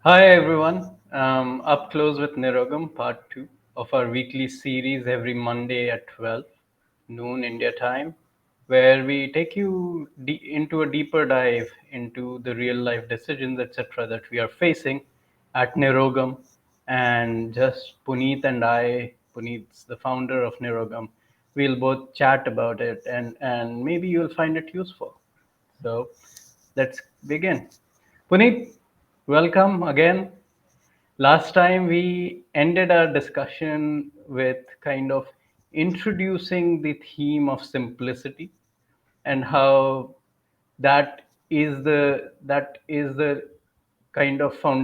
Hi everyone, up close with Nirogam, part 2 of our weekly series every Monday at 12 noon India time, where we take you into a deeper dive into the real life decisions, etc., that we are facing at Nirogam. And just Puneet and I, Puneet's the founder of Nirogam, we'll both chat about it and maybe you'll find it useful. So let's begin. Puneet, welcome again. Last time we ended our discussion with kind of introducing the theme of simplicity and how that is the kind of all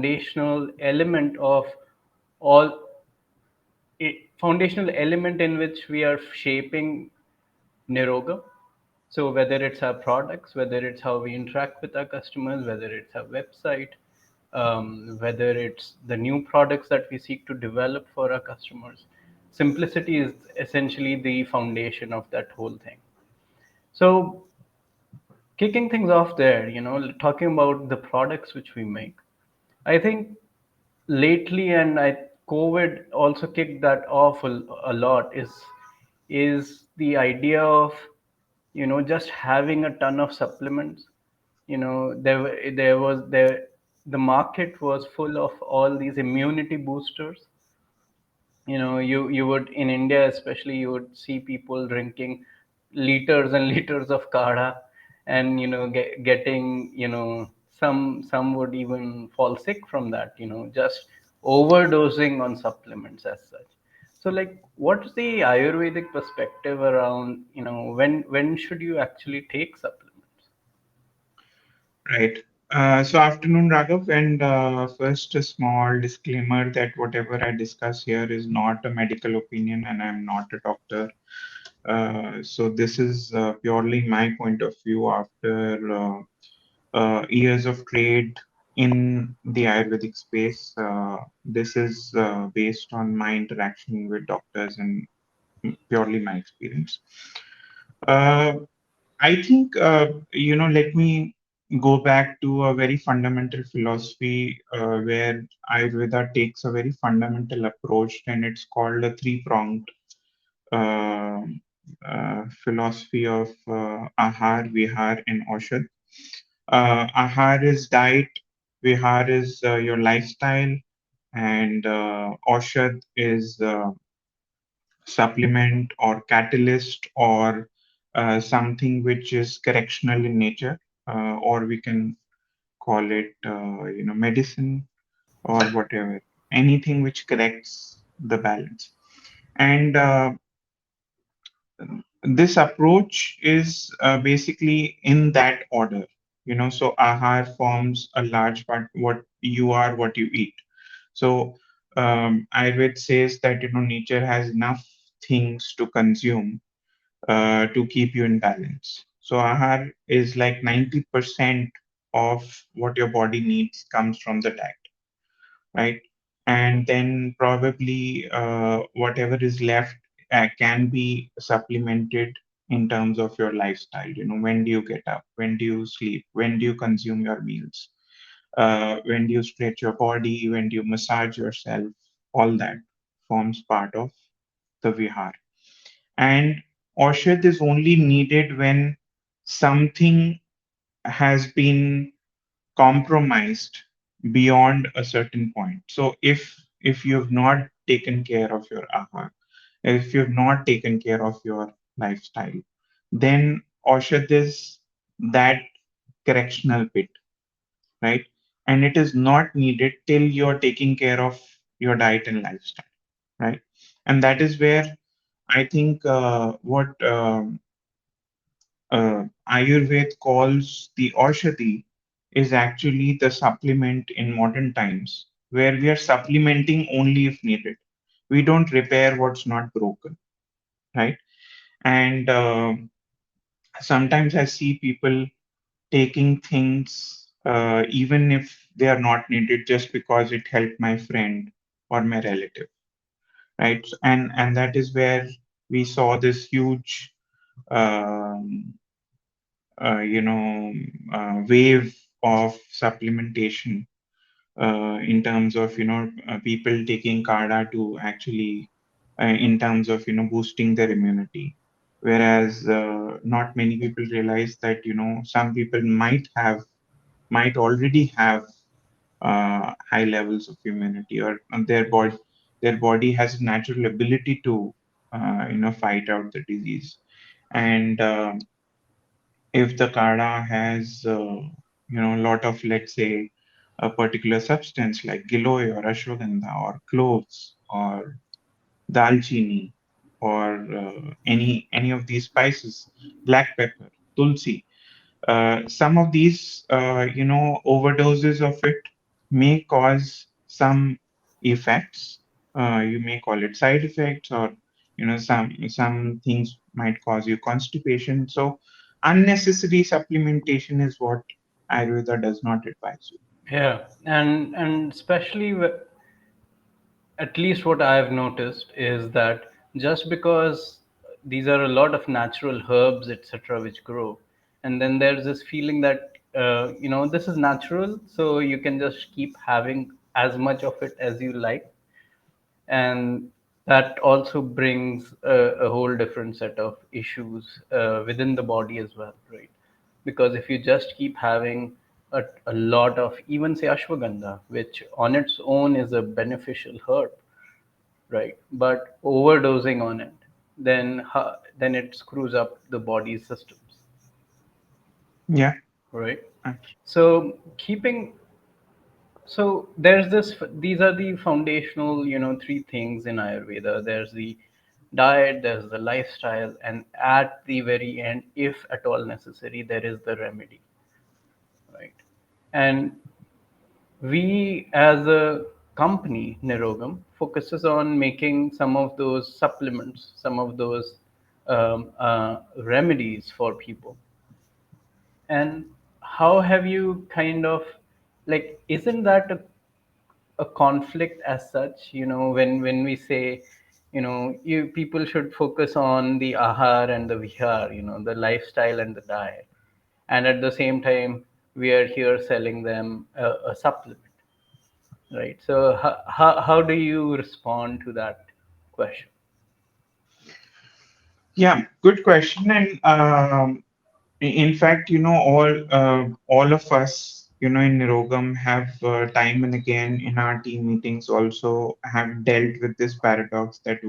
foundational element in which we are shaping Niroga. So whether it's our products, whether it's how we interact with our customers, whether it's our website, whether it's the new products that we seek to develop for our customers, simplicity is essentially the foundation of that whole thing. So kicking things off there, talking about the products which we make, I think lately, and COVID also kicked that off a lot, is the idea of just having a ton of supplements. The market was full of all these immunity boosters. You would, in India especially, you would see people drinking liters and liters of kadha, and getting, some would even fall sick from that, just overdosing on supplements as such. So, like, what's the Ayurvedic perspective around, when should you actually take supplements? Right. So afternoon, Raghav, and first a small disclaimer that whatever I discuss here is not a medical opinion, and I'm not a doctor. So this is purely my point of view after years of trade in the Ayurvedic space. This is based on my interaction with doctors and purely my experience. Uh, I think, let me go back to a very fundamental philosophy where Ayurveda takes a very fundamental approach, and it's called a three-pronged uh, philosophy of Ahar, Vihar, and Aushad. Ahar is diet, Vihar is your lifestyle, and Aushad is supplement or catalyst or something which is correctional in nature, or we can call it, medicine or whatever, anything which corrects the balance. And this approach is basically in that order. So ahar forms a large part what you are, what you eat. So Ayurveda says that nature has enough things to consume to keep you in balance. So ahar is like 90% of what your body needs comes from the diet, right? And then probably whatever is left can be supplemented in terms of your lifestyle. When do you get up? When do you sleep? When do you consume your meals? When do you stretch your body? When do you massage yourself? All that forms part of the vihar. And Aushad is only needed when something has been compromised beyond a certain point. So if you've not taken care of your ahar, if you've not taken care of your lifestyle, then Aushad is that correctional bit, right? And it is not needed till you're taking care of your diet and lifestyle, right? And that is where I think what Ayurveda calls the Aushadhi is actually the supplement in modern times, where we are supplementing only if needed. We don't repair what's not broken, right? And sometimes I see people taking things even if they are not needed just because it helped my friend or my relative, right? And that is where we saw this huge um, uh, you know, wave of supplementation in terms of people taking kada to actually in terms of boosting their immunity, whereas not many people realize that some people might already have high levels of immunity, or their body has a natural ability to fight out the disease. And if the kada has a lot of, let's say, a particular substance like giloy or ashwagandha or cloves or dalchini or any of these spices, black pepper, tulsi, some of these, overdoses of it may cause some effects. You may call it side effects, or some things might cause you constipation. So, unnecessary supplementation is what Ayurveda does not advise you. Yeah, and especially at least what I've noticed is that just because these are a lot of natural herbs, etc., which grow, and then there's this feeling that this is natural, so you can just keep having as much of it as you like, and that also brings a whole different set of issues within the body as well, right? Because if you just keep having a lot of, even say, ashwagandha, which on its own is a beneficial herb, right? But overdosing on it, then it screws up the body's systems, Yeah. right? Uh, So keeping so there's this these are the foundational, three things in Ayurveda. There's the diet, there's the lifestyle, and at the very end, if at all necessary, there is the remedy, right? And we as a company, Nirogam, focuses on making some of those supplements, some of those remedies for people. And how have you kind of, like, isn't that a conflict as such, when we say, you people should focus on the ahar and the vihar, the lifestyle and the diet, and at the same time we are here selling them a supplement, right? So how do you respond to that question? yeah, good question. And in fact, all of us, in Nirogam have time and again in our team meetings also have dealt with this paradox that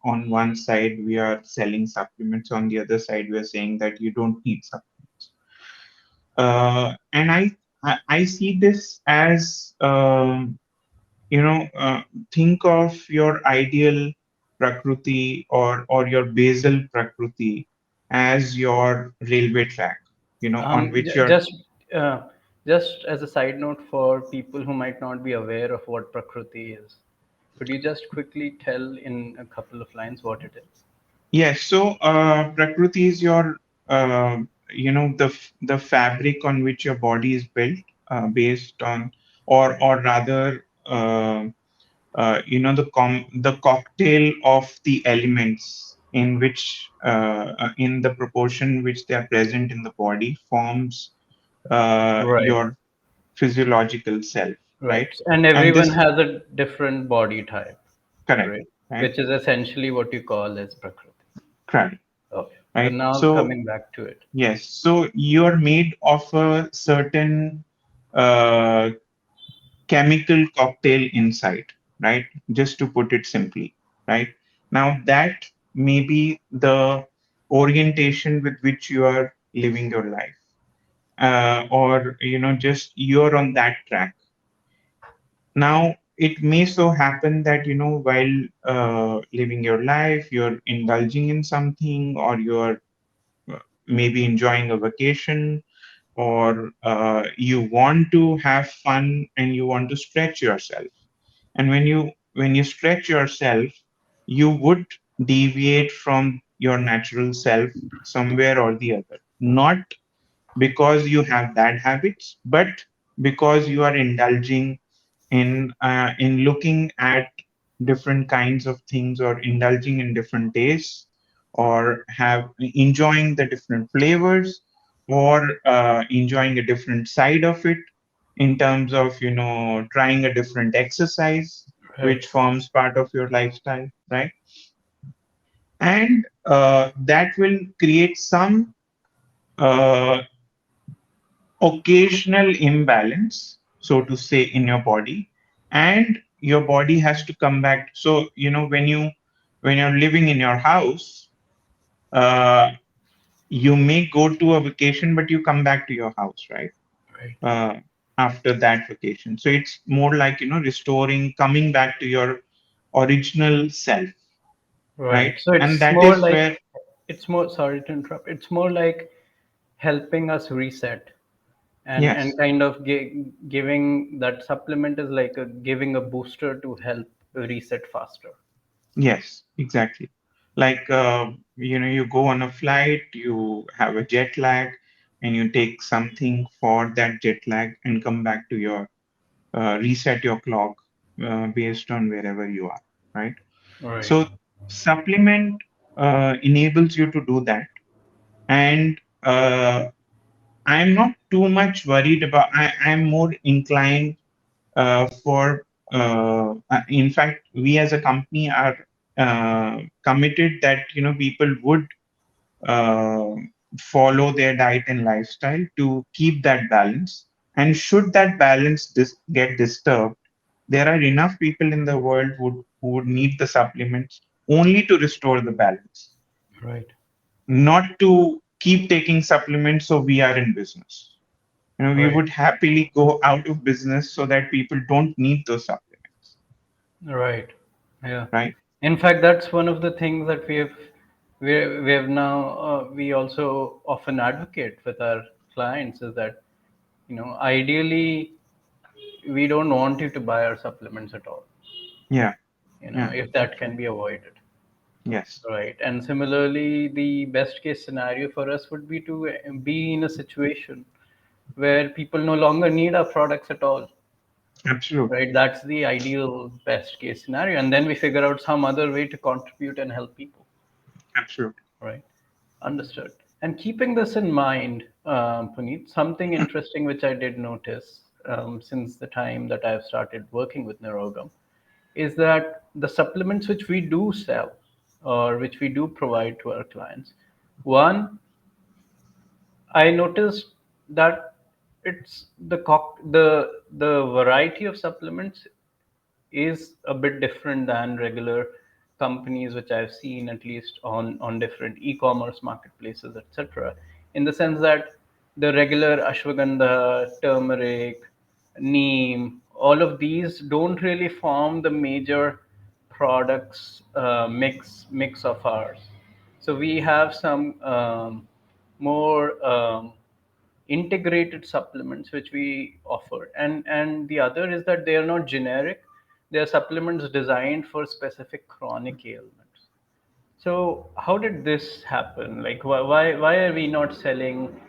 on one side we are selling supplements, on the other side we are saying that you don't need supplements. And I see this as you know uh, think of your ideal prakriti, or your basal prakriti as your railway track, on which J- you're. just uh, just as a side note for people who might not be aware of what prakriti is, could you just quickly tell in a couple of lines what it is? Yes, so prakriti is your, the fabric on which your body is built, based on, or rather, the cocktail of the elements in which, in the proportion which they are present in the body, forms Right. your physiological self, Right. right? And And everyone this, has a different body type, correct, right? right, Which is essentially what you call as Prakriti. correct, Okay. So right. now So coming back to it. yes, so you're made of a certain uh, chemical cocktail inside, right? Just to put it simply, right? Now, that may be the orientation with which you are living your life, or, just you're on that track. Now, it may so happen that, while living your life, you're indulging in something, or you're maybe enjoying a vacation, or you want to have fun and you want to stretch yourself. And when you stretch yourself, you would deviate from your natural self somewhere or the other, not because you have bad habits, but because you are indulging in looking at different kinds of things, or indulging in different tastes, or have enjoying the different flavors, or enjoying a different side of it. in terms of, trying a different exercise, Right. which forms part of your lifestyle, right? And that will create some uh, occasional imbalance, so to say, in your body, and your body has to come back. So, when you're living in your house, uh, you may go to a vacation, but you come back to your house, right? Right. uh, After that vacation. So it's more like, restoring, coming back to your original self, right? Right. So And it's that more is like, where, it's more, sorry to interrupt. It's more like helping us reset, and yes, kind of giving that supplement is like giving a booster to help reset faster. yes, exactly. Like, you go on a flight, you have a jet lag, and you take something for that jet lag and come back to your, reset your clock based on wherever you are, right? Right. So, supplement enables you to do that. And I'm not too much worried about. I'm more inclined in fact, we as a company are committed that people would uh, follow their diet and lifestyle to keep that balance. And should that balance get disturbed, there are enough people in the world who would need the supplements only to restore the balance, Right. not to keep taking supplements so we are in business. We Right. would happily go out of business so that people don't need those supplements, Right. Yeah. right? In fact, that's one of the things that we have now, we also often advocate with our clients is that, ideally we don't want you to buy our supplements at all, Yeah, yeah, if that can be avoided. yes, Right. And similarly, the best case scenario for us would be to be in a situation where people no longer need our products at all. absolutely, Right. That's the ideal best case scenario. And then we figure out some other way to contribute and help people. absolutely. Right. Understood. And keeping this in mind, Puneet, something interesting which I did notice since the time that I've started working with Nirogam is that the supplements which we do sell or which we do provide to our clients, one, I noticed that the variety of supplements is a bit different than regular companies which I've seen at least on different e-commerce marketplaces, etc. In the sense that the regular ashwagandha, turmeric, neem, all of these don't really form the major products mix of ours. So we have some more integrated supplements which we offer, and the other is that they are not generic. They are supplements designed for specific chronic ailments. So how did this happen? Like, why are we not selling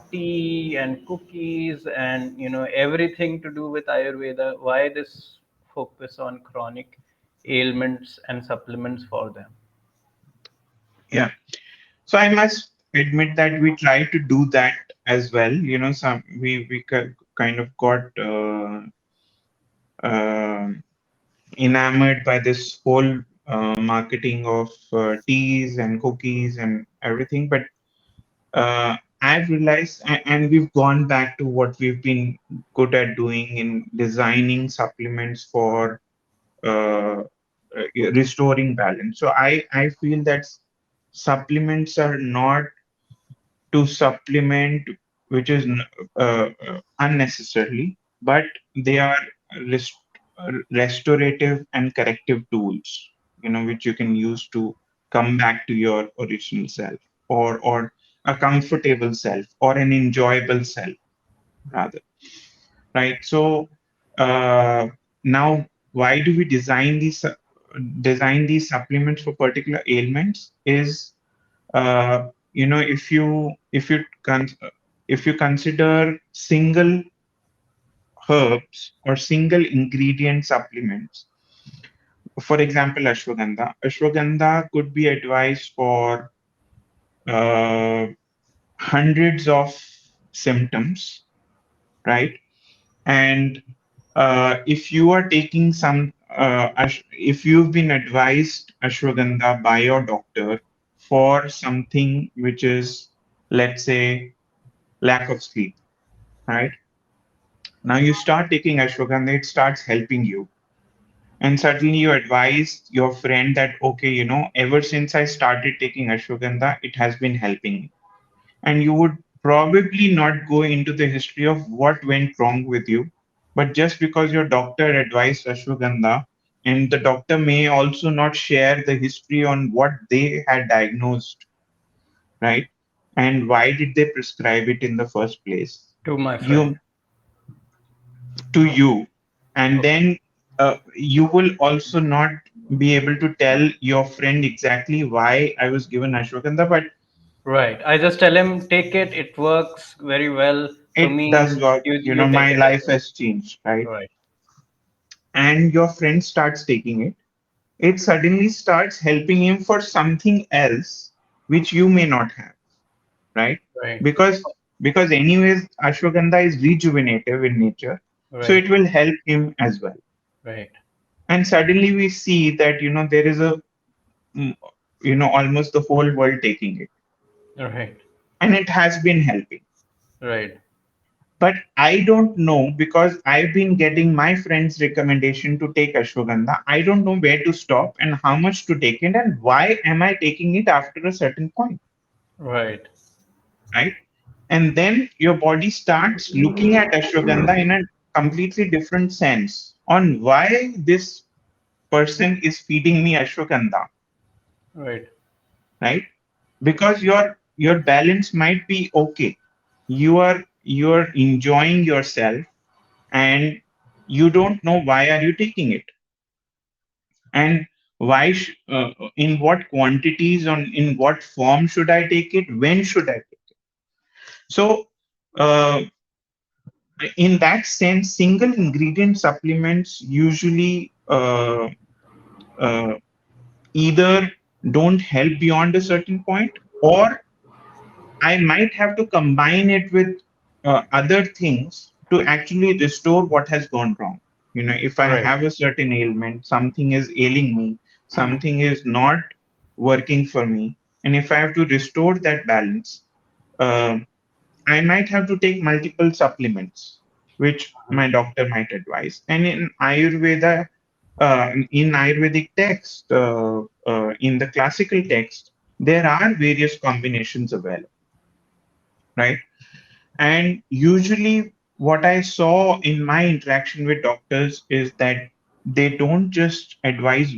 tea and cookies and everything to do with Ayurveda? Why this focus on chronic ailments and supplements for them? Yeah. So I must admit that we try to do that as well. Some we kind of got uh, enamored by this whole marketing of teas and cookies and everything, but I've realized, and we've gone back to what we've been good at doing in designing supplements for uh, restoring balance. So I feel that supplements are not to supplement, which is unnecessarily, but they are rest- restorative and corrective tools, which you can use to come back to your original self, or a comfortable self, or an enjoyable self, rather, right? So uh, now, why do we design these supplements for particular ailments? Is if you consider single herbs or single ingredient supplements, for example, ashwagandha could be advised for uh, hundreds of symptoms, right? And if you are taking some, if you've been advised ashwagandha by your doctor for something which is, let's say, lack of sleep, right? Now you start taking ashwagandha, it starts helping you. And suddenly you advise your friend that, okay, ever since I started taking ashwagandha, it has been helping me. And you would probably not go into the history of what went wrong with you. But just because your doctor advised ashwagandha, and the doctor may also not share the history on what they had diagnosed, right? And why did they prescribe it in the first place? To my friend. You to you, and Okay. then you will also not be able to tell your friend exactly why I was given ashwagandha, but Right. I just tell him take it. It works very well for it me. does work. You take My it as life has changed, right? well. Right. And your friend starts taking it, it suddenly starts helping him for something else which you may not have, right? Right. Because anyways, ashwagandha is rejuvenative in nature, so Right. it will help him as well. Right. And suddenly we see that there is a mm, almost the whole world taking it, Right. and it has been helping. Right. But I don't know, because I've been getting my friends recommendation to take ashwagandha. I don't know where to stop and how much to take it, and why am I taking it after a certain point, Right. right? And then your body starts looking at ashwagandha in a completely different sense on why this person is feeding me ashwagandha, Right. right? Because your balance might be okay, you're enjoying yourself, and you don't know why are you taking it, and in what quantities, on in what form should I take it, when should I take it. So uh, in that sense, single ingredient supplements usually uh, either don't help beyond a certain point, or I might have to combine it with other things to actually restore what has gone wrong. If I Right. have a certain ailment, something is ailing me, something is not working for me, and if I have to restore that balance, uh, I might have to take multiple supplements, which my doctor might advise. And in Ayurvedic text, in the classical text, there are various combinations available, right? And usually, what I saw in my interaction with doctors is that they don't just advise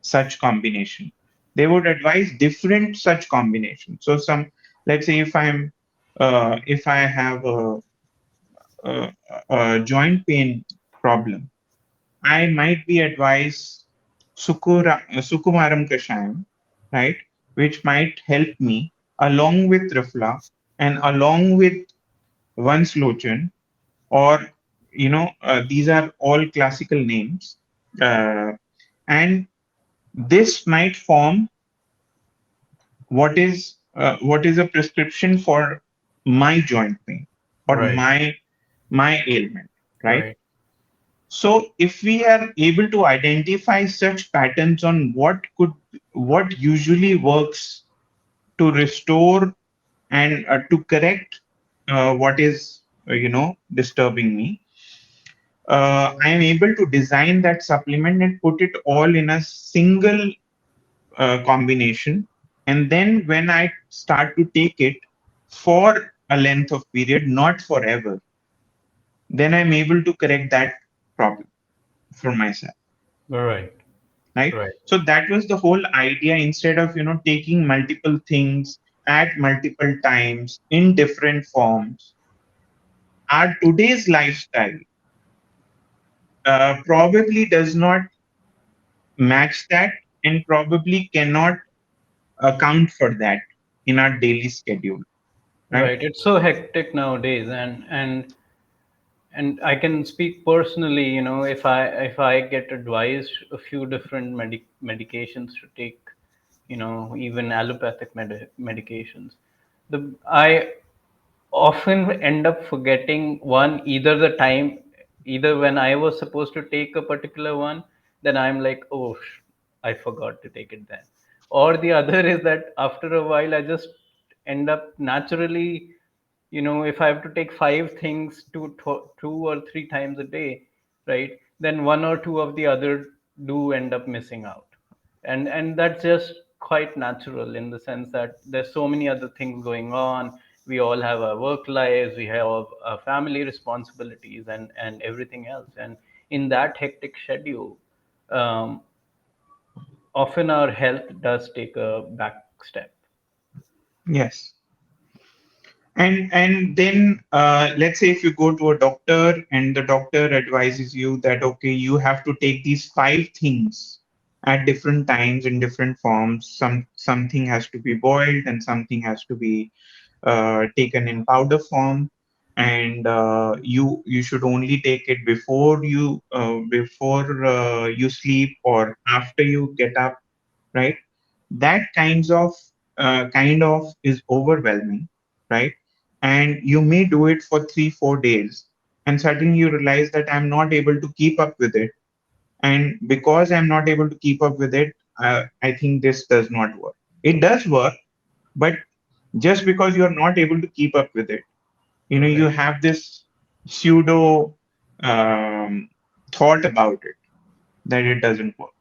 such combination. They would advise different such combinations. So let's say if I have a, a joint pain problem, I might be advised Sukumaram Kashayam, right, which might help me along with Trifla and along with Vanslochan, or these are all classical names, uh, and this might form what is a prescription for my joint pain or Right. my ailment, right? Right. So if we are able to identify such patterns on what usually works to restore and to correct what is disturbing me, I am able to design that supplement and put it all in a single combination. And then when I start to take it for a length of period, not forever, then I'm able to correct that problem for myself, Right. right? Right. So that was the whole idea. Instead of taking multiple things at multiple times in different forms, our today's lifestyle probably does not match that, and probably cannot account for that in our daily schedule, right? Right. It's so hectic nowadays, and I can speak personally. If I get advised a few different medications to take, even allopathic medications, I often end up forgetting one, either the time. either when I was supposed to take a particular one, then I'm like, oh, I forgot to take it then. Or the other is that after a while, I just end up naturally, if I have to take five things two or three times a day, right, then one or two of the other do end up missing out. And that's just quite natural in the sense that there's so many other things going on. We all have our work lives, we have our family responsibilities, and everything else, and in that hectic schedule, um, often our health does take a back step. Yes. And then let's say if you go to a doctor and the doctor advises you that okay, you have to take these five things at different times in different forms. Something has to be boiled and something has to be taken in powder form, and you should only take it before you sleep or after you get up, right? That kind of is overwhelming, right? And you may do it for 3 4 days, and suddenly you realize that I'm not able to keep up with it, and because I'm not able to keep up with it, I think this does not work. It does work, but just because you're not able to keep up with it, you Right. have this pseudo um, thought about it that it doesn't work.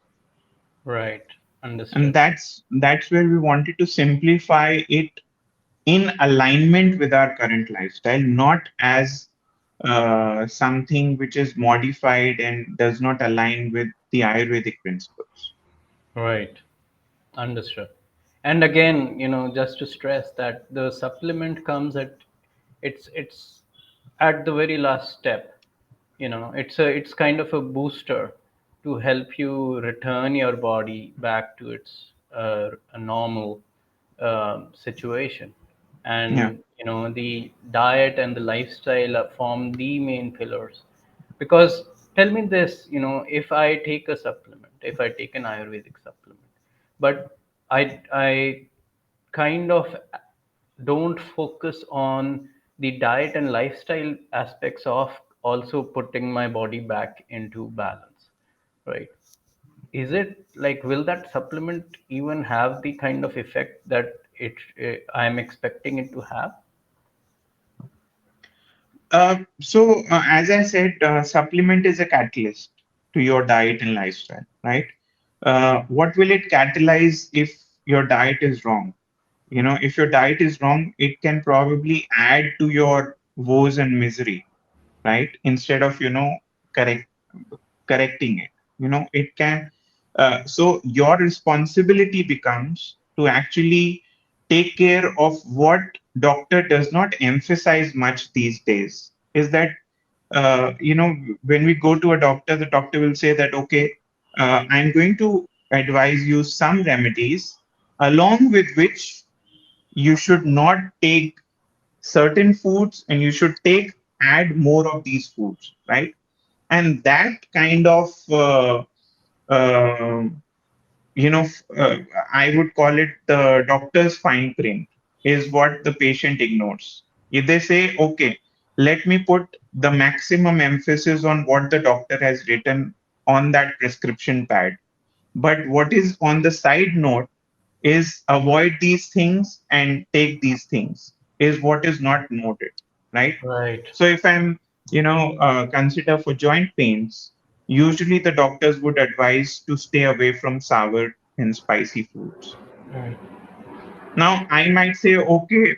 Right. And Understood. that's where we wanted to simplify it in alignment with our current lifestyle, not as something which is modified and does not align with the Ayurvedic principles. Right. Understood. And again, just to stress that the supplement comes it's at the very last step. It's kind of a booster to help you return your body back to its a normal situation. Yeah. And the diet and the lifestyle form the main pillars. Because tell me this, if I take a supplement, if I take an Ayurvedic supplement, but I kind of don't focus on the diet and lifestyle aspects of also putting my body back into balance, right? Is it like, will that supplement even have the kind of effect that I'm expecting it to have? So, as I said, supplement is a catalyst to your diet and lifestyle, right? What will it catalyze if your diet is wrong? If your diet is wrong, it can probably add to your woes and misery, right? Instead of, correct correcting it. It can. So your responsibility becomes to actually take care of what doctor does not emphasize much these days. Is that when we go to a doctor, the doctor will say that okay, I'm going to advise you some remedies along with which you should not take certain foods and you should take add more of these foods, right? And that kind of uh, you know uh, I would call it the doctor's fine print is what the patient ignores. If they say okay, let me put the maximum emphasis on what the doctor has written on that prescription pad, but what is on the side note is avoid these things and take these things is what is not noted, right? Right. So if I'm consider for joint pains, usually the doctors would advise to stay away from sour and spicy foods. Right. Now I might say okay,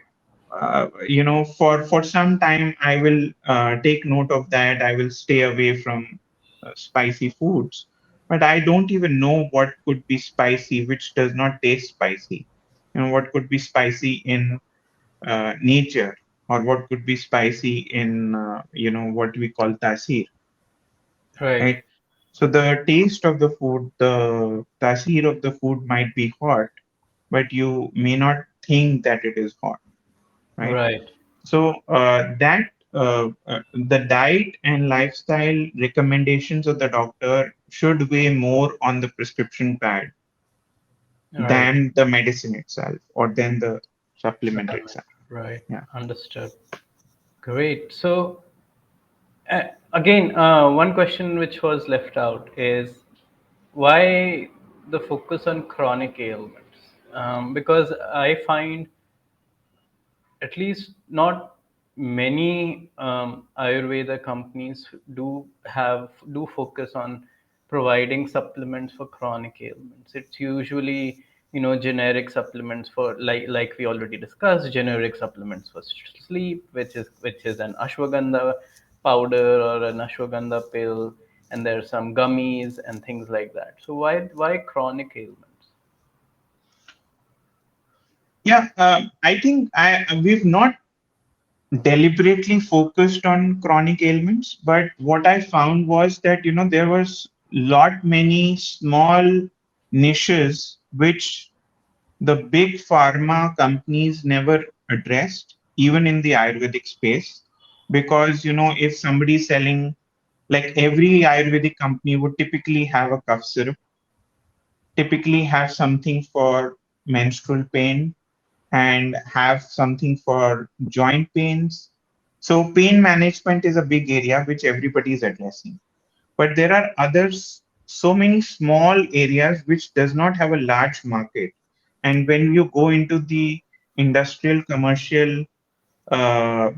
for some time I will take note of that, I will stay away from spicy foods, but I don't even know what could be spicy which does not taste spicy, what could be spicy in nature, or what could be spicy in what we call tasir, Right. right? So the taste of the food, the tasir of the food might be hot, but you may not think that it is hot, right? Right. So the diet and lifestyle recommendations of the doctor should weigh more on the prescription pad Right. than the medicine itself or than the supplement Supplement. itself. Right. Yeah. Understood. Great. So Again, one question which was left out is why the focus on chronic ailments? Because I find at least not many Ayurveda companies do focus on providing supplements for chronic ailments. It's usually generic supplements for like we already discussed, generic supplements for sleep, which is an ashwagandha powder or an ashwagandha pill, and there's some gummies and things like that. So why chronic ailments? Yeah, I think we've not deliberately focused on chronic ailments, but what I found was that there was lot many small niches which the big pharma companies never addressed, even in the Ayurvedic space, because if somebody's selling, like every Ayurvedic company would typically have a cough syrup, typically have something for menstrual pain, and have something for joint pains. So pain management is a big area which everybody is addressing. But there are others, so many small areas which does not have a large market. And when you go into the industrial, commercial,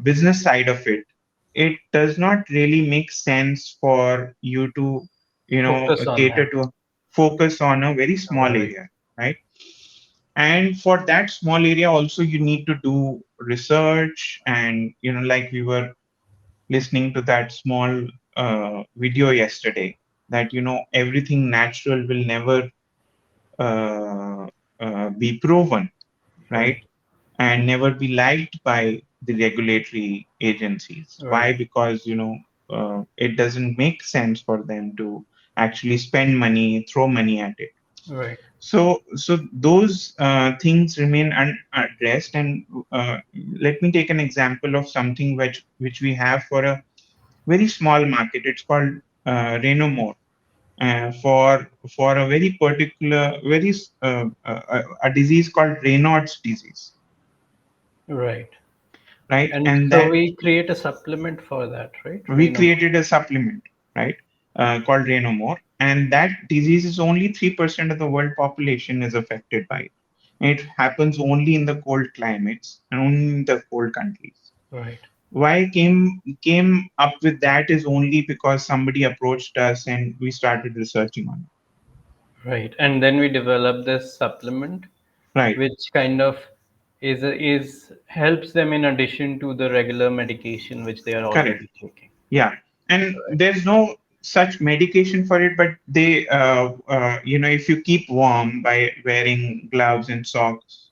business side of it, it does not really make sense for you to, Focus on cater them. to focus on a very small Right. area, right? And for that small area also you need to do research, and like we were listening to that small video yesterday, that everything natural will never uh, be proven, right? Right. And never be liked by the regulatory agencies. Why? Right. Because it doesn't make sense for them to actually spend money, throw money at it. Right. So those things remain unaddressed. And let me take an example of something which we have for a very small market. It's called Renomore, for a very particular, a disease called Raynaud's disease, Right. right? And And so that we create a supplement for that, right? we Renum. created a supplement, right, called Renomore, and that disease is only 3% of the world population is affected by it. It happens only in the cold climates and only in the cold countries. Right. Why came up with that is only because somebody approached us and we started researching on it. Right. And then we develop this supplement, Right, which kind of is helps them in addition to the regular medication which they are correct. already taking. Yeah, and Right. there's no such medication for it, but if you keep warm by wearing gloves and socks,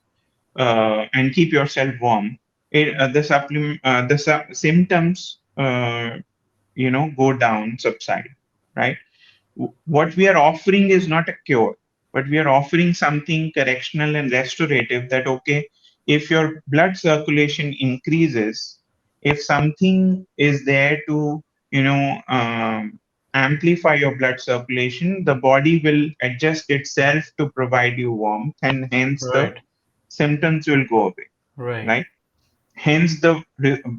and keep yourself warm, the symptoms, go down, subside, right? What we are offering is not a cure, but we are offering something correctional and restorative, that okay, if your blood circulation increases, if something is there to, amplify your blood circulation, the body will adjust itself to provide you warmth, and hence the Right. symptoms will go away, Right. right? Hence the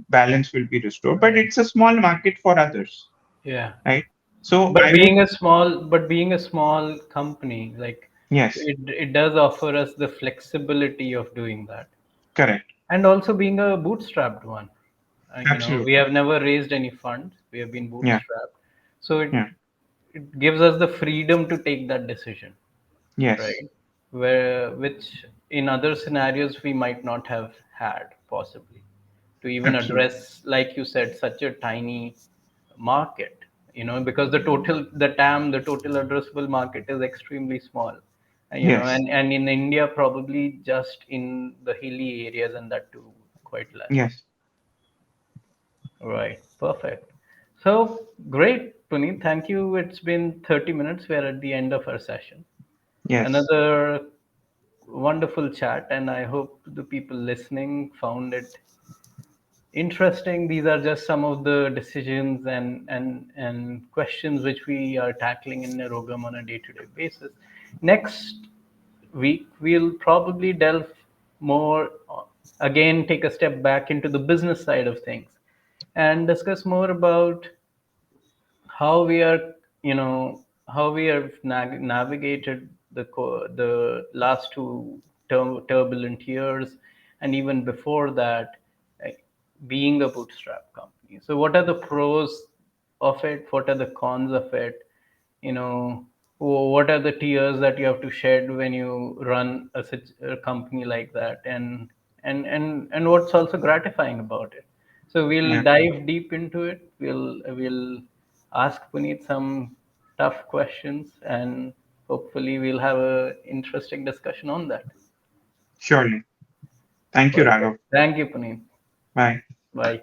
balance will be restored. But Right. it's a small market for others, Yeah. right? So But I would, being a small company, like yes, it does offer us the flexibility of doing that. correct. And also being a bootstrapped one. We Absolutely. have never raised any funds. We have been Yeah. bootstrapped. So Yeah. it gives us the freedom to take that decision, Yes. right? Which in other scenarios we might not have had possibly to even Absolutely. address, like you said, such a tiny market, because the total addressable market is extremely small. Yes. And in India, probably just in the hilly areas, and that too quite less. Yes. Right. Perfect. So great, Puneet. Thank you. It's been 30 minutes. We're at the end of our session. Yes. Another wonderful chat, and I hope the people listening found it interesting. These are just some of the decisions and questions which we are tackling in Nirogam on a day-to-day basis. Next week, we'll probably delve more, again, take a step back into the business side of things and discuss more about how we are, you know, how we have navigated the last two turbulent years, and even before that, like, being a bootstrap company. So what are the pros of it? What are the cons of it? You know, what are the tears that you have to shed when you run a company like that, and what's also gratifying about it. So we'll Yeah, dive deep into it. We'll ask Puneet some tough questions, and hopefully we'll have a interesting discussion on that. surely. Thank you, Perfect. Raghav. Thank you, Puneet. Bye. Bye.